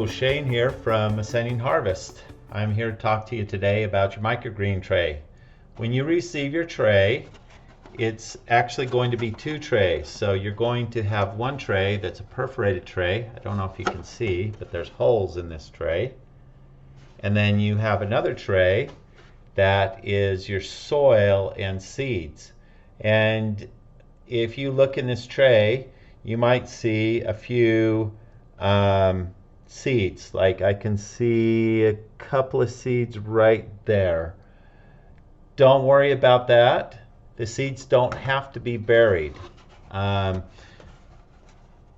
Hello, Shane here from Ascending Harvest. I'm here to talk to you today about your microgreen tray. When you receive your tray, it's actually going to be two trays. So you're going to have one tray that's a perforated tray. I don't know if you can see, but there's holes in this tray. And then you have another tray that is your soil and seeds. And if you look in this tray, you might see a few seeds. Like I can see a couple of seeds right there. Don't worry about that. The seeds don't have to be buried. And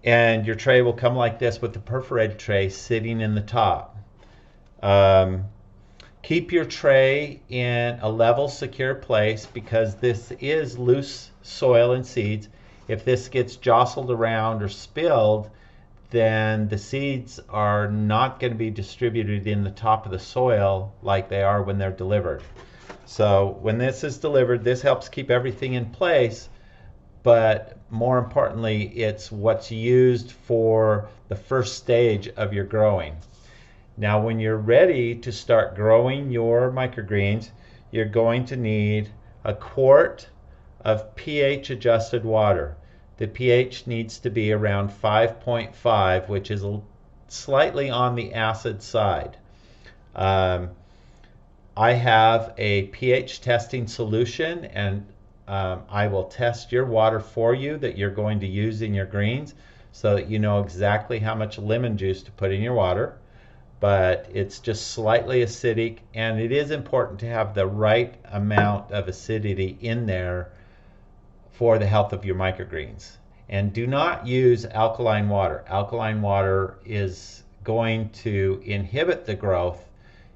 your tray will come like this with the perforated tray sitting in the top. Keep your tray in a level, secure place because this is loose soil and seeds. If this gets jostled around or spilled, then the seeds are not going to be distributed in the top of the soil like they are when they're delivered. So when this is delivered, this helps keep everything in place, but more importantly, it's what's used for the first stage of your growing. Now, when you're ready to start growing your microgreens, you're going to need a quart of pH adjusted water. The pH needs to be around 5.5, which is slightly on the acid side. I have a pH testing solution, and I will test your water for you that you're going to use in your greens so that you know exactly how much lemon juice to put in your water. But it's just slightly acidic, and it is important to have the right amount of acidity in there for the health of your microgreens. And do not use alkaline water. Alkaline water is going to inhibit the growth.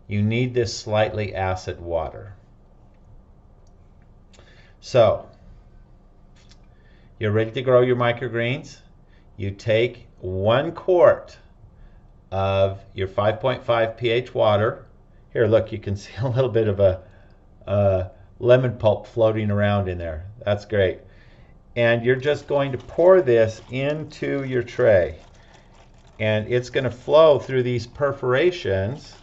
You need this slightly acid water. So, you're ready to grow your microgreens. You take 1 quart of your 5.5 pH water. Here, look, you can see a little bit of a lemon pulp floating around in there. That's great. And you're just going to pour this into your tray. And it's going to flow through these perforations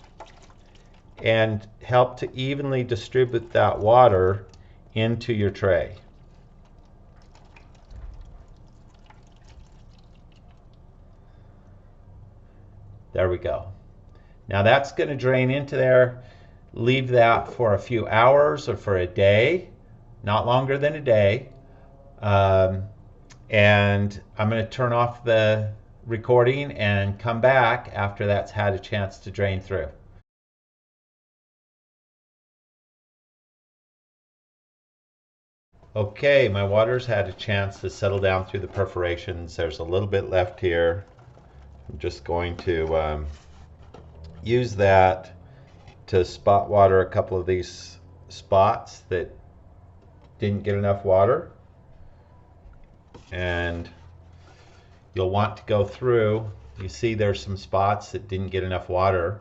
and help to evenly distribute that water into your tray. There we go. Now that's going to drain into there. Leave that for a few hours or for a day, not longer than a day. And I'm going to turn off the recording and come back after that's had a chance to drain through. Okay, my water's had a chance to settle down through the perforations. There's a little bit left here. I'm just going to use that to spot water a couple of these spots that didn't get enough water. And you'll want to go through. You see there's some spots that didn't get enough water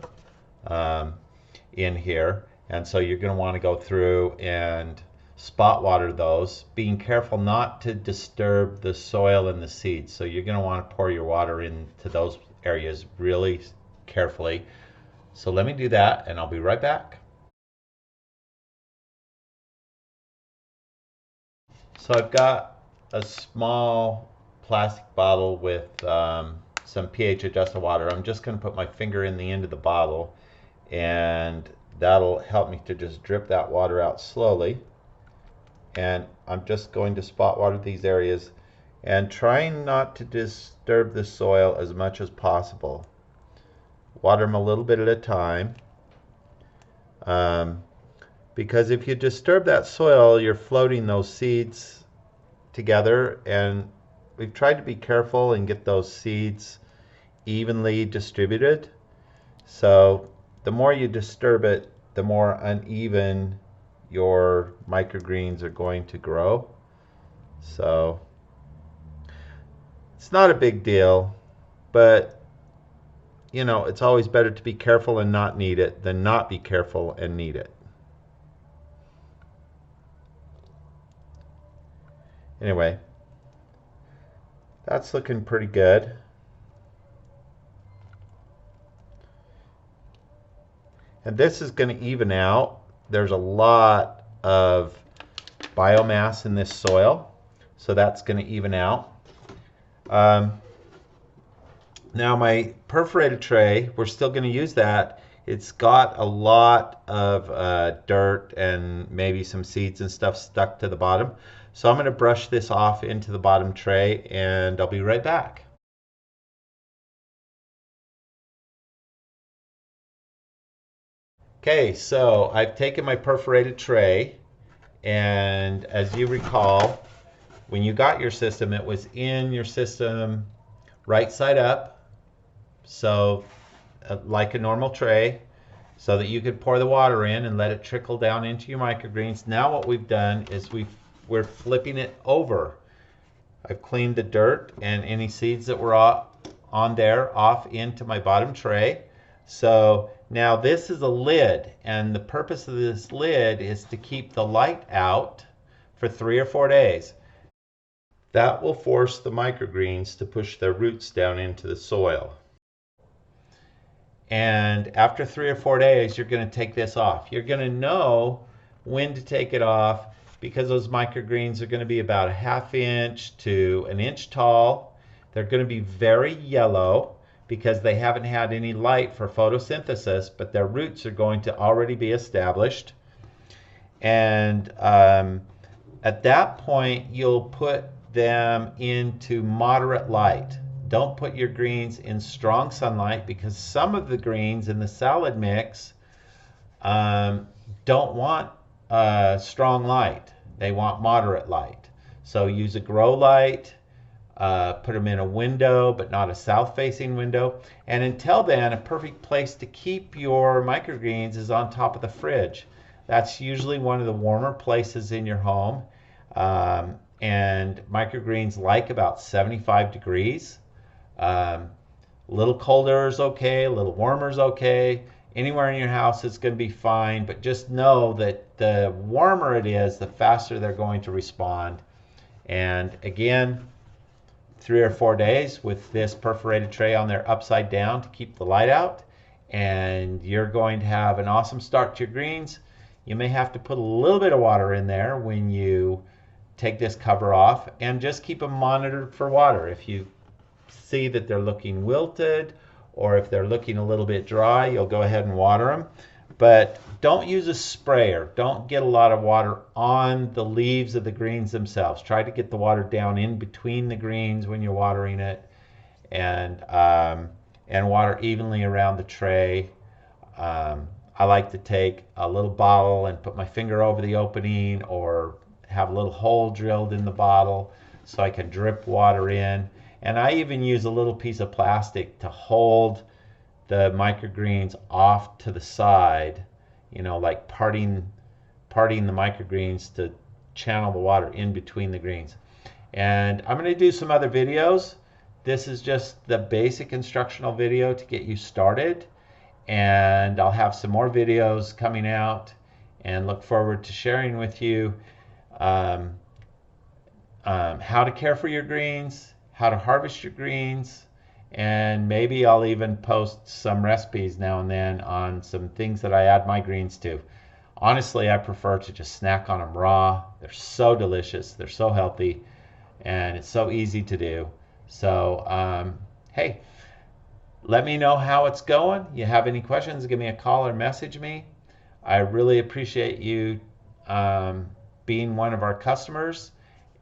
in here. And so you're going to want to go through and spot water those, being careful not to disturb the soil and the seeds. So you're going to want to pour your water into those areas really carefully. So let me do that and I'll be right back. So I've got a small plastic bottle with some pH adjusted water. I'm just going to put my finger in the end of the bottle, and that'll help me to just drip that water out slowly. And I'm just going to spot water these areas and trying not to disturb the soil as much as possible. Water them a little bit at a time, because if you disturb that soil, you're floating those seeds together, and we've tried to be careful and get those seeds evenly distributed. So the more you disturb it, the more uneven your microgreens are going to grow. So it's not a big deal, but you know, it's always better to be careful and not need it than not be careful and need it. Anyway, that's looking pretty good. And this is going to even out. There's a lot of biomass in this soil, so that's going to even out. Now my perforated tray, we're still going to use that. It's got a lot of dirt and maybe some seeds and stuff stuck to the bottom. So I'm going to brush this off into the bottom tray, and I'll be right back. Okay, so I've taken my perforated tray, and as you recall, when you got your system, it was in your system right side up, so like a normal tray, so that you could pour the water in and let it trickle down into your microgreens. Now what we've done is we're flipping it over. I've cleaned the dirt and any seeds that were on there off into my bottom tray. So now this is a lid, and the purpose of this lid is to keep the light out for 3 or 4 days. That will force the microgreens to push their roots down into the soil. And after 3 or 4 days, you're going to take this off. You're going to know when to take it off because those microgreens are going to be about 1/2 inch to 1 inch tall. They're going to be very yellow because they haven't had any light for photosynthesis, but their roots are going to already be established. And at that point, you'll put them into moderate light. Don't put your greens in strong sunlight because some of the greens in the salad mix don't want strong light. They want moderate light. So use a grow light, put them in a window, but not a south-facing window. And until then, a perfect place to keep your microgreens is on top of the fridge. That's usually one of the warmer places in your home. And microgreens like about 75 degrees. A little colder is okay, a little warmer is okay. Anywhere in your house is going to be fine, but just know that the warmer it is, the faster they're going to respond. And again, 3 or 4 days with this perforated tray on there upside down to keep the light out, and you're going to have an awesome start to your greens. You may have to put a little bit of water in there when you take this cover off, and just keep them monitored for water. If you see that they're looking wilted or if they're looking a little bit dry, you'll go ahead and water them. But don't use a sprayer. Don't get a lot of water on the leaves of the greens themselves. Try to get the water down in between the greens when you're watering it, and water evenly around the tray. I like to take a little bottle and put my finger over the opening, or have a little hole drilled in the bottle so I can drip water in. And I even use a little piece of plastic to hold the microgreens off to the side, you know, like parting the microgreens to channel the water in between the greens. And I'm going to do some other videos. This is just the basic instructional video to get you started, and I'll have some more videos coming out, and look forward to sharing with you how to care for your greens, how to harvest your greens, and maybe I'll even post some recipes now and then on some things that I add my greens to. Honestly, I prefer to just snack on them raw. They're so delicious, they're so healthy, and it's so easy to do. So hey, let me know how it's going. You have any questions, give me a call or message me. I really appreciate you being one of our customers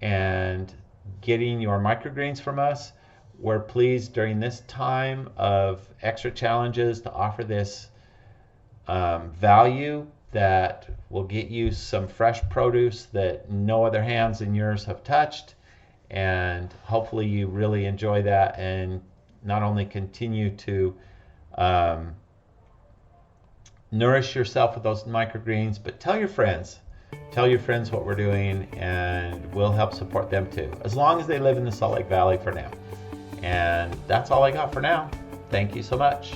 and getting your microgreens from us. We're pleased during this time of extra challenges to offer this value that will get you some fresh produce that no other hands than yours have touched. And hopefully you really enjoy that, and not only continue to nourish yourself with those microgreens, but tell your friends. Tell your friends what we're doing, and we'll help support them too, as long as they live in the Salt Lake Valley for now. And that's all I got for now. Thank you so much.